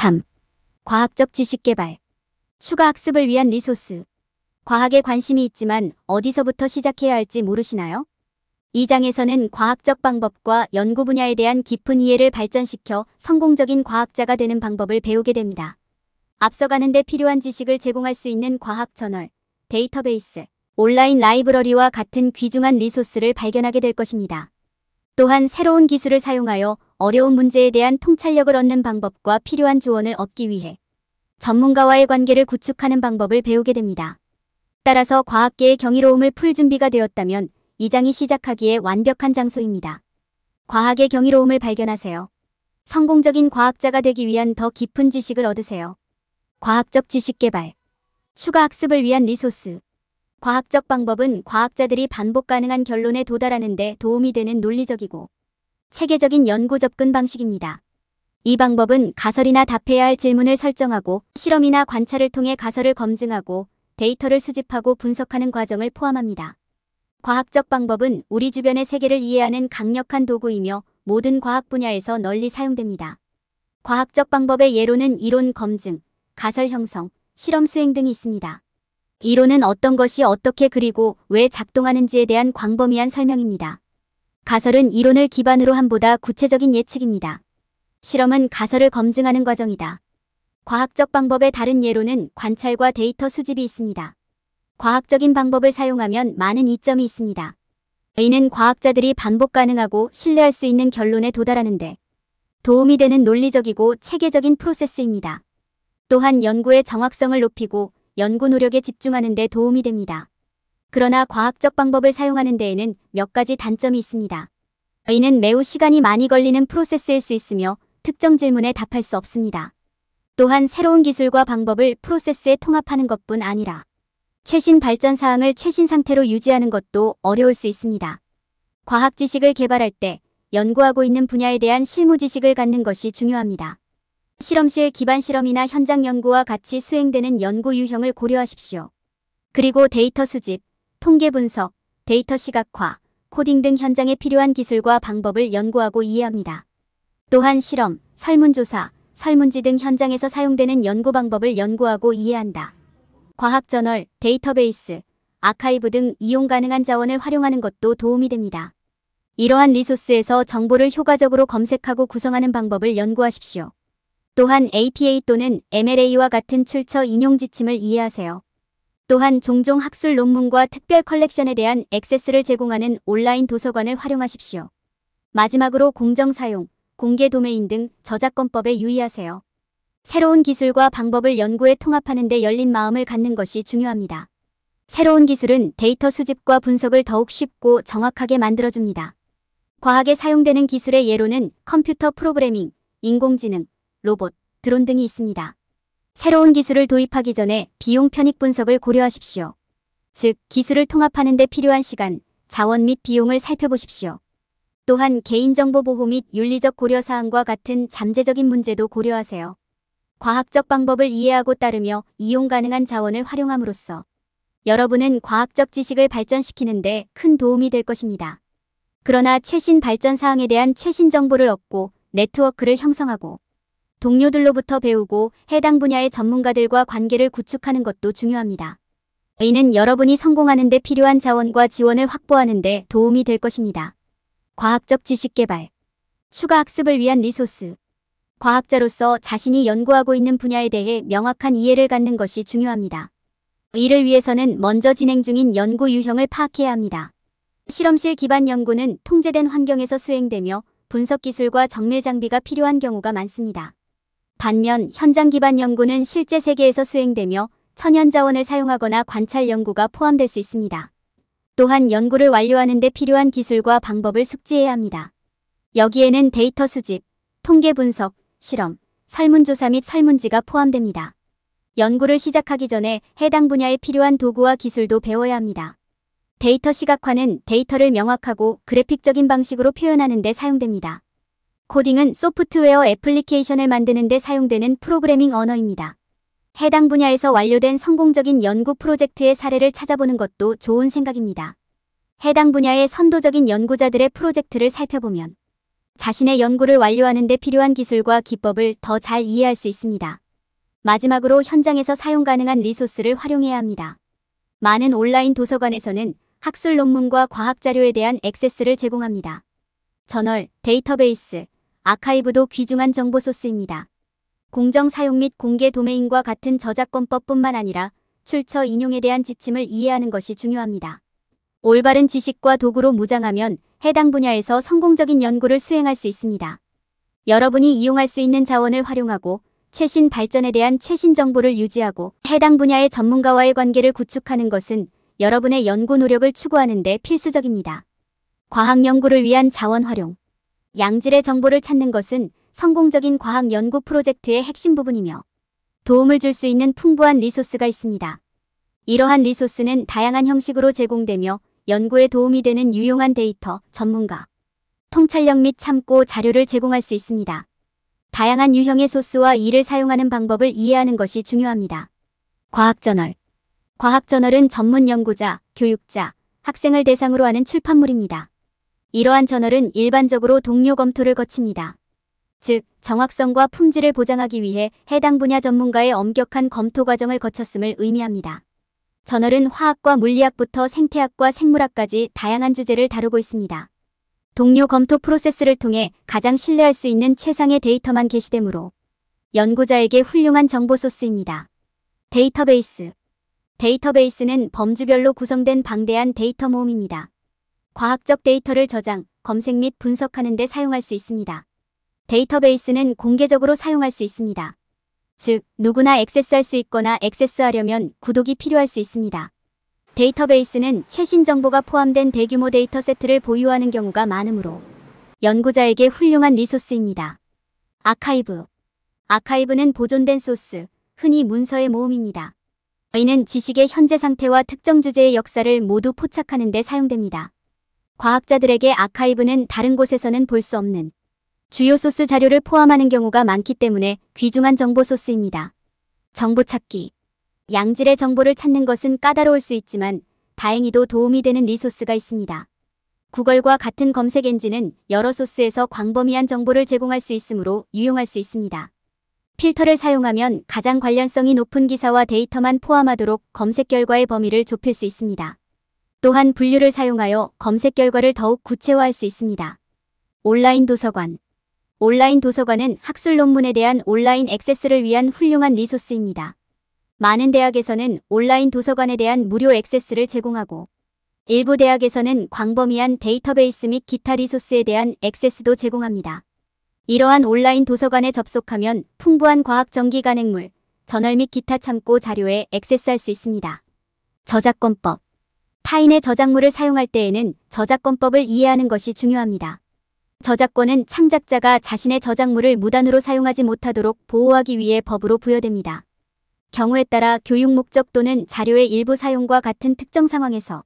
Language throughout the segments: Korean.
3. 과학적 지식 개발. 추가 학습을 위한 리소스. 과학에 관심이 있지만 어디서부터 시작해야 할지 모르시나요? 이 장에서는 과학적 방법과 연구 분야에 대한 깊은 이해를 발전시켜 성공적인 과학자가 되는 방법을 배우게 됩니다. 앞서가는 데 필요한 지식을 제공할 수 있는 과학 저널, 데이터베이스, 온라인 라이브러리와 같은 귀중한 리소스를 발견하게 될 것입니다. 또한 새로운 기술을 사용하여 어려운 문제에 대한 통찰력을 얻는 방법과 필요한 조언을 얻기 위해 전문가와의 관계를 구축하는 방법을 배우게 됩니다. 따라서 과학계의 경이로움을 풀 준비가 되었다면 이 장이 시작하기에 완벽한 장소입니다. 과학의 경이로움을 발견하세요. 성공적인 과학자가 되기 위한 더 깊은 지식을 얻으세요. 과학적 지식 개발. 추가 학습을 위한 리소스. 과학적 방법은 과학자들이 반복 가능한 결론에 도달하는 데 도움이 되는 논리적이고 체계적인 연구 접근 방식입니다. 이 방법은 가설이나 답해야 할 질문을 설정하고 실험이나 관찰을 통해 가설을 검증하고 데이터를 수집하고 분석하는 과정을 포함합니다. 과학적 방법은 우리 주변의 세계를 이해하는 강력한 도구이며 모든 과학 분야에서 널리 사용됩니다. 과학적 방법의 예로는 이론 검증, 가설 형성, 실험 수행 등이 있습니다. 이론은 어떤 것이 어떻게 그리고 왜 작동하는지에 대한 광범위한 설명입니다. 가설은 이론을 기반으로 한 보다 구체적인 예측입니다. 실험은 가설을 검증하는 과정이다. 과학적 방법의 다른 예로는 관찰과 데이터 수집이 있습니다. 과학적인 방법을 사용하면 많은 이점이 있습니다. 이는 과학자들이 반복 가능하고 신뢰할 수 있는 결론에 도달하는 데 도움이 되는 논리적이고 체계적인 프로세스입니다. 또한 연구의 정확성을 높이고 연구 노력에 집중하는 데 도움이 됩니다. 그러나 과학적 방법을 사용하는 데에는 몇 가지 단점이 있습니다. 이는 매우 시간이 많이 걸리는 프로세스일 수 있으며 특정 질문에 답할 수 없습니다. 또한 새로운 기술과 방법을 프로세스에 통합하는 것뿐 아니라 최신 발전 사항을 최신 상태로 유지하는 것도 어려울 수 있습니다. 과학 지식을 개발할 때 연구하고 있는 분야에 대한 실무 지식을 갖는 것이 중요합니다. 실험실 기반 실험이나 현장 연구와 같이 수행되는 연구 유형을 고려하십시오. 그리고 데이터 수집, 통계 분석, 데이터 시각화, 코딩 등 현장에 필요한 기술과 방법을 연구하고 이해합니다. 또한 실험, 설문조사, 설문지 등 현장에서 사용되는 연구 방법을 연구하고 이해한다. 과학 저널, 데이터베이스, 아카이브 등 이용 가능한 자원을 활용하는 것도 도움이 됩니다. 이러한 리소스에서 정보를 효과적으로 검색하고 구성하는 방법을 연구하십시오. 또한 APA 또는 MLA와 같은 출처 인용 지침을 이해하세요. 또한 종종 학술 논문과 특별 컬렉션에 대한 액세스를 제공하는 온라인 도서관을 활용하십시오. 마지막으로 공정 사용, 공개 도메인 등 저작권법에 유의하세요. 새로운 기술과 방법을 연구에 통합하는 데 열린 마음을 갖는 것이 중요합니다. 새로운 기술은 데이터 수집과 분석을 더욱 쉽고 정확하게 만들어줍니다. 과학에 사용되는 기술의 예로는 컴퓨터 프로그래밍, 인공지능, 로봇, 드론 등이 있습니다. 새로운 기술을 도입하기 전에 비용 편익 분석을 고려하십시오. 즉, 기술을 통합하는 데 필요한 시간, 자원 및 비용을 살펴보십시오. 또한 개인정보 보호 및 윤리적 고려사항과 같은 잠재적인 문제도 고려하세요. 과학적 방법을 이해하고 따르며 이용 가능한 자원을 활용함으로써 여러분은 과학적 지식을 발전시키는 데 큰 도움이 될 것입니다. 그러나 최신 발전 사항에 대한 최신 정보를 얻고 네트워크를 형성하고 동료들로부터 배우고 해당 분야의 전문가들과 관계를 구축하는 것도 중요합니다. 이는 여러분이 성공하는 데 필요한 자원과 지원을 확보하는 데 도움이 될 것입니다. 과학적 지식 개발. 추가 학습을 위한 리소스. 과학자로서 자신이 연구하고 있는 분야에 대해 명확한 이해를 갖는 것이 중요합니다. 이를 위해서는 먼저 진행 중인 연구 유형을 파악해야 합니다. 실험실 기반 연구는 통제된 환경에서 수행되며 분석 기술과 정밀 장비가 필요한 경우가 많습니다. 반면 현장 기반 연구는 실제 세계에서 수행되며 천연 자원을 사용하거나 관찰 연구가 포함될 수 있습니다. 또한 연구를 완료하는 데 필요한 기술과 방법을 숙지해야 합니다. 여기에는 데이터 수집, 통계 분석, 실험, 설문조사 및 설문지가 포함됩니다. 연구를 시작하기 전에 해당 분야에 필요한 도구와 기술도 배워야 합니다. 데이터 시각화는 데이터를 명확하고 그래픽적인 방식으로 표현하는 데 사용됩니다. 코딩은 소프트웨어 애플리케이션을 만드는 데 사용되는 프로그래밍 언어입니다. 해당 분야에서 완료된 성공적인 연구 프로젝트의 사례를 찾아보는 것도 좋은 생각입니다. 해당 분야의 선도적인 연구자들의 프로젝트를 살펴보면 자신의 연구를 완료하는 데 필요한 기술과 기법을 더 잘 이해할 수 있습니다. 마지막으로 현장에서 사용 가능한 리소스를 활용해야 합니다. 많은 온라인 도서관에서는 학술 논문과 과학 자료에 대한 액세스를 제공합니다. 저널, 데이터베이스, 아카이브도 귀중한 정보 소스입니다. 공정 사용 및 공개 도메인과 같은 저작권법뿐만 아니라 출처 인용에 대한 지침을 이해하는 것이 중요합니다. 올바른 지식과 도구로 무장하면 해당 분야에서 성공적인 연구를 수행할 수 있습니다. 여러분이 이용할 수 있는 자원을 활용하고 최신 발전에 대한 최신 정보를 유지하고 해당 분야의 전문가와의 관계를 구축하는 것은 여러분의 연구 노력을 추구하는 데 필수적입니다. 과학 연구를 위한 자원 활용. 양질의 정보를 찾는 것은 성공적인 과학 연구 프로젝트의 핵심 부분이며 도움을 줄 수 있는 풍부한 리소스가 있습니다. 이러한 리소스는 다양한 형식으로 제공되며 연구에 도움이 되는 유용한 데이터, 전문가, 통찰력 및 참고 자료를 제공할 수 있습니다. 다양한 유형의 소스와 이를 사용하는 방법을 이해하는 것이 중요합니다. 과학저널. 과학저널은 전문 연구자, 교육자, 학생을 대상으로 하는 출판물입니다. 이러한 저널은 일반적으로 동료 검토를 거칩니다. 즉, 정확성과 품질을 보장하기 위해 해당 분야 전문가의 엄격한 검토 과정을 거쳤음을 의미합니다. 저널은 화학과 물리학부터 생태학과 생물학까지 다양한 주제를 다루고 있습니다. 동료 검토 프로세스를 통해 가장 신뢰할 수 있는 최상의 데이터만 게시되므로 연구자에게 훌륭한 정보 소스입니다. 데이터베이스. 데이터베이스는 범주별로 구성된 방대한 데이터 모음입니다. 과학적 데이터를 저장, 검색 및 분석하는 데 사용할 수 있습니다. 데이터베이스는 공개적으로 사용할 수 있습니다. 즉, 누구나 액세스할 수 있거나 액세스하려면 구독이 필요할 수 있습니다. 데이터베이스는 최신 정보가 포함된 대규모 데이터 세트를 보유하는 경우가 많으므로 연구자에게 훌륭한 리소스입니다. 아카이브. 아카이브는 보존된 소스, 흔히 문서의 모음입니다. 이는 지식의 현재 상태와 특정 주제의 역사를 모두 포착하는 데 사용됩니다. 과학자들에게 아카이브는 다른 곳에서는 볼 수 없는 주요 소스 자료를 포함하는 경우가 많기 때문에 귀중한 정보 소스입니다. 정보 찾기. 양질의 정보를 찾는 것은 까다로울 수 있지만 다행히도 도움이 되는 리소스가 있습니다. 구글과 같은 검색 엔진은 여러 소스에서 광범위한 정보를 제공할 수 있으므로 유용할 수 있습니다. 필터를 사용하면 가장 관련성이 높은 기사와 데이터만 포함하도록 검색 결과의 범위를 좁힐 수 있습니다. 또한 분류를 사용하여 검색 결과를 더욱 구체화할 수 있습니다. 온라인 도서관. 온라인 도서관은 학술 논문에 대한 온라인 액세스를 위한 훌륭한 리소스입니다. 많은 대학에서는 온라인 도서관에 대한 무료 액세스를 제공하고 일부 대학에서는 광범위한 데이터베이스 및 기타 리소스에 대한 액세스도 제공합니다. 이러한 온라인 도서관에 접속하면 풍부한 과학 정기 간행물, 저널 및 기타 참고 자료에 액세스할 수 있습니다. 저작권법. 타인의 저작물을 사용할 때에는 저작권법을 이해하는 것이 중요합니다. 저작권은 창작자가 자신의 저작물을 무단으로 사용하지 못하도록 보호하기 위해 법으로 부여됩니다. 경우에 따라 교육 목적 또는 자료의 일부 사용과 같은 특정 상황에서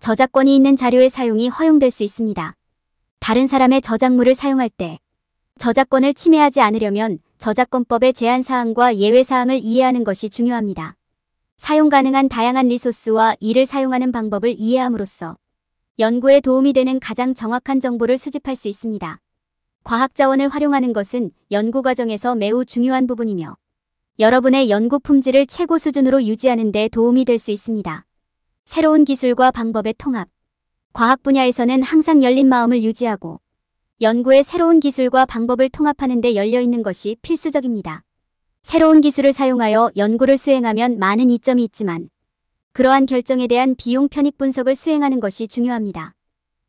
저작권이 있는 자료의 사용이 허용될 수 있습니다. 다른 사람의 저작물을 사용할 때 저작권을 침해하지 않으려면 저작권법의 제한사항과 예외사항을 이해하는 것이 중요합니다. 사용 가능한 다양한 리소스와 이를 사용하는 방법을 이해함으로써 연구에 도움이 되는 가장 정확한 정보를 수집할 수 있습니다. 과학 자원을 활용하는 것은 연구 과정에서 매우 중요한 부분이며 여러분의 연구 품질을 최고 수준으로 유지하는 데 도움이 될 수 있습니다. 새로운 기술과 방법의 통합. 과학 분야에서는 항상 열린 마음을 유지하고 연구의 새로운 기술과 방법을 통합하는 데 열려 있는 것이 필수적입니다. 새로운 기술을 사용하여 연구를 수행하면 많은 이점이 있지만 그러한 결정에 대한 비용 편익 분석을 수행하는 것이 중요합니다.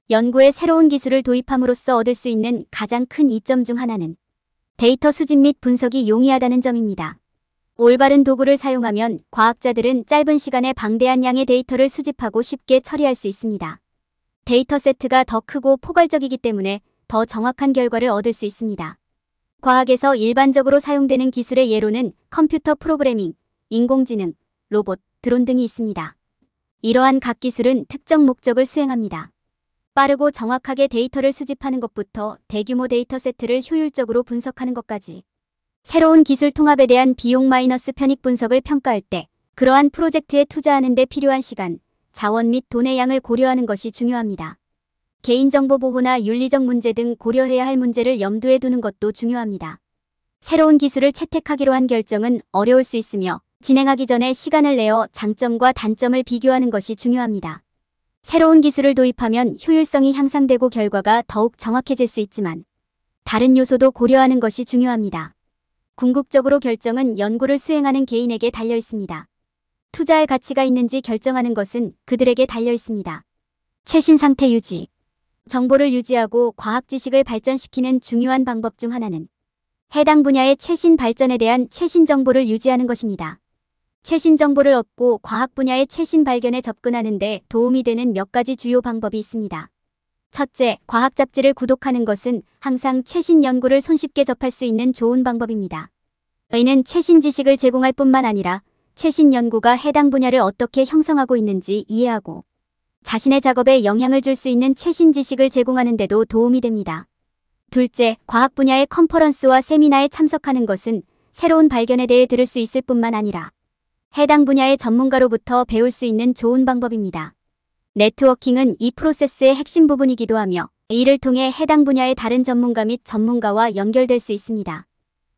연구에 새로운 기술을 도입함으로써 얻을 수 있는 가장 큰 이점 중 하나는 데이터 수집 및 분석이 용이하다는 점입니다. 올바른 도구를 사용하면 과학자들은 짧은 시간에 방대한 양의 데이터를 수집하고 쉽게 처리할 수 있습니다. 데이터 세트가 더 크고 포괄적이기 때문에 더 정확한 결과를 얻을 수 있습니다. 과학에서 일반적으로 사용되는 기술의 예로는 컴퓨터 프로그래밍, 인공지능, 로봇, 드론 등이 있습니다. 이러한 각 기술은 특정 목적을 수행합니다. 빠르고 정확하게 데이터를 수집하는 것부터 대규모 데이터 세트를 효율적으로 분석하는 것까지 새로운 기술 통합에 대한 비용 마이너스 편익 분석을 평가할 때 그러한 프로젝트에 투자하는 데 필요한 시간, 자원 및 돈의 양을 고려하는 것이 중요합니다. 개인정보 보호나 윤리적 문제 등 고려해야 할 문제를 염두에 두는 것도 중요합니다. 새로운 기술을 채택하기로 한 결정은 어려울 수 있으며 진행하기 전에 시간을 내어 장점과 단점을 비교하는 것이 중요합니다. 새로운 기술을 도입하면 효율성이 향상되고 결과가 더욱 정확해질 수 있지만 다른 요소도 고려하는 것이 중요합니다. 궁극적으로 결정은 연구를 수행하는 개인에게 달려 있습니다. 투자할 가치가 있는지 결정하는 것은 그들에게 달려 있습니다. 최신 상태 유지. 정보를 유지하고 과학 지식을 발전시키는 중요한 방법 중 하나는 해당 분야의 최신 발전에 대한 최신 정보를 유지하는 것입니다. 최신 정보를 얻고 과학 분야의 최신 발견에 접근하는 데 도움이 되는 몇 가지 주요 방법이 있습니다. 첫째, 과학 잡지를 구독하는 것은 항상 최신 연구를 손쉽게 접할 수 있는 좋은 방법입니다. 이는 최신 지식을 제공할 뿐만 아니라 최신 연구가 해당 분야를 어떻게 형성하고 있는지 이해하고 자신의 작업에 영향을 줄 수 있는 최신 지식을 제공하는 데도 도움이 됩니다. 둘째, 과학 분야의 컨퍼런스와 세미나에 참석하는 것은 새로운 발견에 대해 들을 수 있을 뿐만 아니라 해당 분야의 전문가로부터 배울 수 있는 좋은 방법입니다. 네트워킹은 이 프로세스의 핵심 부분이기도 하며 이를 통해 해당 분야의 다른 전문가 및 전문가와 연결될 수 있습니다.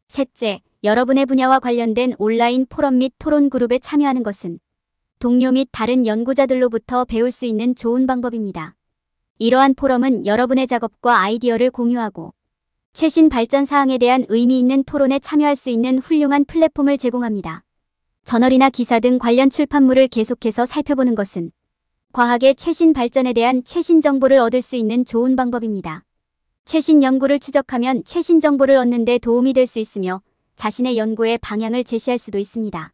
셋째, 여러분의 분야와 관련된 온라인 포럼 및 토론 그룹에 참여하는 것은 동료 및 다른 연구자들로부터 배울 수 있는 좋은 방법입니다. 이러한 포럼은 여러분의 작업과 아이디어를 공유하고 최신 발전 사항에 대한 의미 있는 토론에 참여할 수 있는 훌륭한 플랫폼을 제공합니다. 저널이나 기사 등 관련 출판물을 계속해서 살펴보는 것은 과학의 최신 발전에 대한 최신 정보를 얻을 수 있는 좋은 방법입니다. 최신 연구를 추적하면 최신 정보를 얻는 데 도움이 될 수 있으며 자신의 연구의 방향을 제시할 수도 있습니다.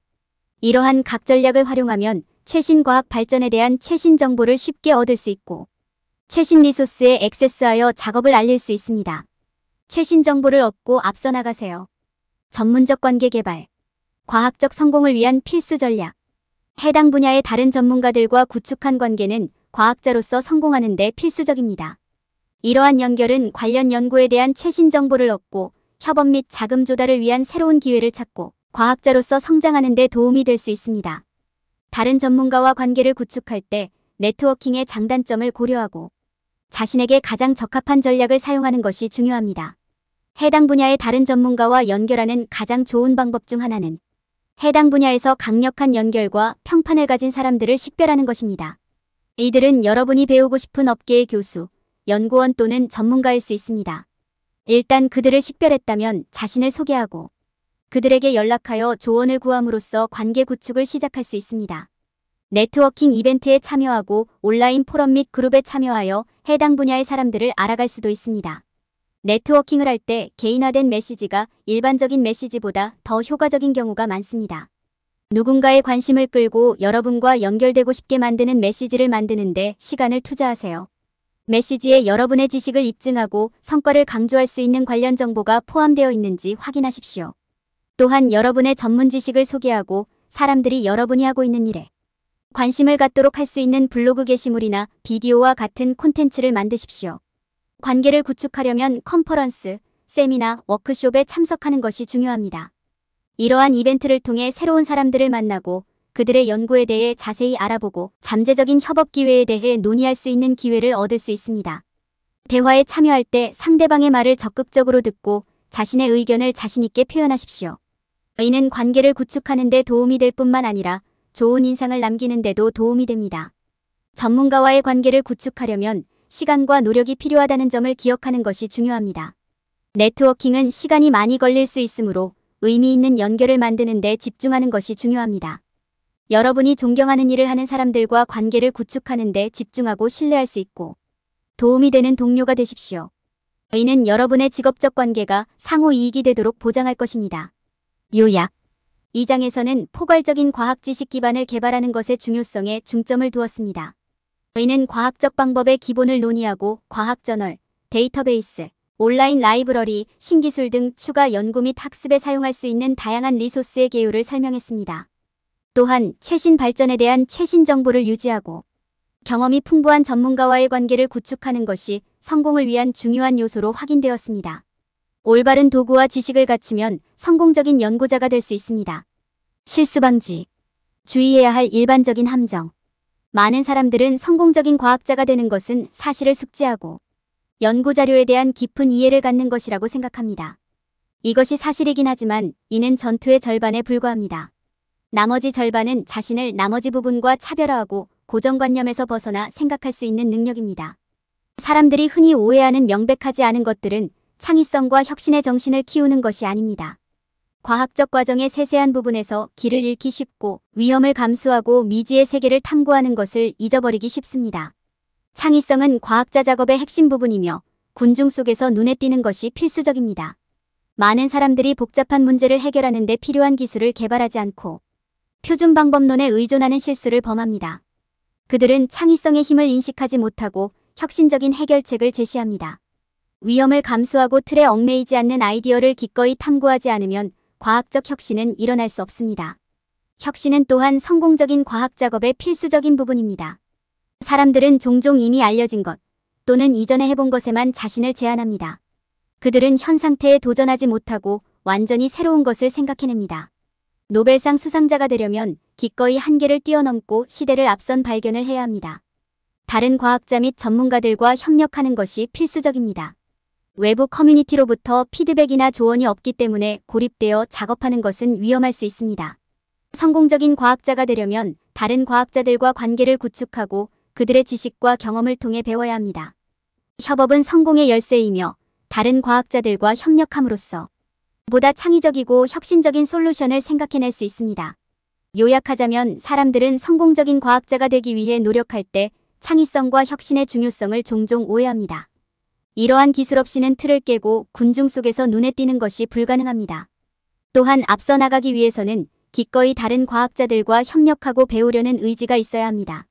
이러한 각 전략을 활용하면 최신 과학 발전에 대한 최신 정보를 쉽게 얻을 수 있고 최신 리소스에 액세스하여 작업을 알릴 수 있습니다. 최신 정보를 얻고 앞서 나가세요. 전문적 관계 개발. 과학적 성공을 위한 필수 전략. 해당 분야의 다른 전문가들과 구축한 관계는 과학자로서 성공하는 데 필수적입니다. 이러한 연결은 관련 연구에 대한 최신 정보를 얻고 협업 및 자금 조달을 위한 새로운 기회를 찾고 과학자로서 성장하는 데 도움이 될 수 있습니다. 다른 전문가와 관계를 구축할 때 네트워킹의 장단점을 고려하고 자신에게 가장 적합한 전략을 사용하는 것이 중요합니다. 해당 분야의 다른 전문가와 연결하는 가장 좋은 방법 중 하나는 해당 분야에서 강력한 연결과 평판을 가진 사람들을 식별하는 것입니다. 이들은 여러분이 배우고 싶은 업계의 교수, 연구원 또는 전문가일 수 있습니다. 일단 그들을 식별했다면 자신을 소개하고 그들에게 연락하여 조언을 구함으로써 관계 구축을 시작할 수 있습니다. 네트워킹 이벤트에 참여하고 온라인 포럼 및 그룹에 참여하여 해당 분야의 사람들을 알아갈 수도 있습니다. 네트워킹을 할 때 개인화된 메시지가 일반적인 메시지보다 더 효과적인 경우가 많습니다. 누군가의 관심을 끌고 여러분과 연결되고 싶게 만드는 메시지를 만드는 데 시간을 투자하세요. 메시지에 여러분의 지식을 입증하고 성과를 강조할 수 있는 관련 정보가 포함되어 있는지 확인하십시오. 또한 여러분의 전문 지식을 소개하고 사람들이 여러분이 하고 있는 일에 관심을 갖도록 할 수 있는 블로그 게시물이나 비디오와 같은 콘텐츠를 만드십시오. 관계를 구축하려면 컨퍼런스, 세미나, 워크숍에 참석하는 것이 중요합니다. 이러한 이벤트를 통해 새로운 사람들을 만나고 그들의 연구에 대해 자세히 알아보고 잠재적인 협업 기회에 대해 논의할 수 있는 기회를 얻을 수 있습니다. 대화에 참여할 때 상대방의 말을 적극적으로 듣고 자신의 의견을 자신 있게 표현하십시오. 이는 관계를 구축하는 데 도움이 될 뿐만 아니라 좋은 인상을 남기는 데도 도움이 됩니다. 전문가와의 관계를 구축하려면 시간과 노력이 필요하다는 점을 기억하는 것이 중요합니다. 네트워킹은 시간이 많이 걸릴 수 있으므로 의미 있는 연결을 만드는 데 집중하는 것이 중요합니다. 여러분이 존경하는 일을 하는 사람들과 관계를 구축하는 데 집중하고 신뢰할 수 있고 도움이 되는 동료가 되십시오. 이는 여러분의 직업적 관계가 상호 이익이 되도록 보장할 것입니다. 요약. 이 장에서는 포괄적인 과학 지식 기반을 개발하는 것의 중요성에 중점을 두었습니다. 이는 과학적 방법의 기본을 논의하고 과학 저널, 데이터베이스, 온라인 라이브러리, 신기술 등 추가 연구 및 학습에 사용할 수 있는 다양한 리소스의 개요를 설명했습니다. 또한 최신 발전에 대한 최신 정보를 유지하고 경험이 풍부한 전문가와의 관계를 구축하는 것이 성공을 위한 중요한 요소로 확인되었습니다. 올바른 도구와 지식을 갖추면 성공적인 연구자가 될 수 있습니다. 실수 방지. 주의해야 할 일반적인 함정. 많은 사람들은 성공적인 과학자가 되는 것은 사실을 숙지하고 연구 자료에 대한 깊은 이해를 갖는 것이라고 생각합니다. 이것이 사실이긴 하지만 이는 전투의 절반에 불과합니다. 나머지 절반은 자신을 나머지 부분과 차별화하고 고정관념에서 벗어나 생각할 수 있는 능력입니다. 사람들이 흔히 오해하는 명백하지 않은 것들은 창의성과 혁신의 정신을 키우는 것이 아닙니다. 과학적 과정의 세세한 부분에서 길을 잃기 쉽고 위험을 감수하고 미지의 세계를 탐구하는 것을 잊어버리기 쉽습니다. 창의성은 과학자 작업의 핵심 부분이며 군중 속에서 눈에 띄는 것이 필수적입니다. 많은 사람들이 복잡한 문제를 해결하는 데 필요한 기술을 개발하지 않고 표준 방법론에 의존하는 실수를 범합니다. 그들은 창의성의 힘을 인식하지 못하고 혁신적인 해결책을 제시합니다. 위험을 감수하고 틀에 얽매이지 않는 아이디어를 기꺼이 탐구하지 않으면 과학적 혁신은 일어날 수 없습니다. 혁신은 또한 성공적인 과학 작업의 필수적인 부분입니다. 사람들은 종종 이미 알려진 것 또는 이전에 해본 것에만 자신을 제한합니다. 그들은 현 상태에 도전하지 못하고 완전히 새로운 것을 생각해냅니다. 노벨상 수상자가 되려면 기꺼이 한계를 뛰어넘고 시대를 앞선 발견을 해야 합니다. 다른 과학자 및 전문가들과 협력하는 것이 필수적입니다. 외부 커뮤니티로부터 피드백이나 조언이 없기 때문에 고립되어 작업하는 것은 위험할 수 있습니다. 성공적인 과학자가 되려면 다른 과학자들과 관계를 구축하고 그들의 지식과 경험을 통해 배워야 합니다. 협업은 성공의 열쇠이며 다른 과학자들과 협력함으로써 보다 창의적이고 혁신적인 솔루션을 생각해낼 수 있습니다. 요약하자면 사람들은 성공적인 과학자가 되기 위해 노력할 때 창의성과 혁신의 중요성을 종종 오해합니다. 이러한 기술 없이는 틀을 깨고 군중 속에서 눈에 띄는 것이 불가능합니다. 또한 앞서 나가기 위해서는 기꺼이 다른 과학자들과 협력하고 배우려는 의지가 있어야 합니다.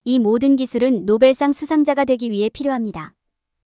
이 모든 기술은 노벨상 수상자가 되기 위해 필요합니다.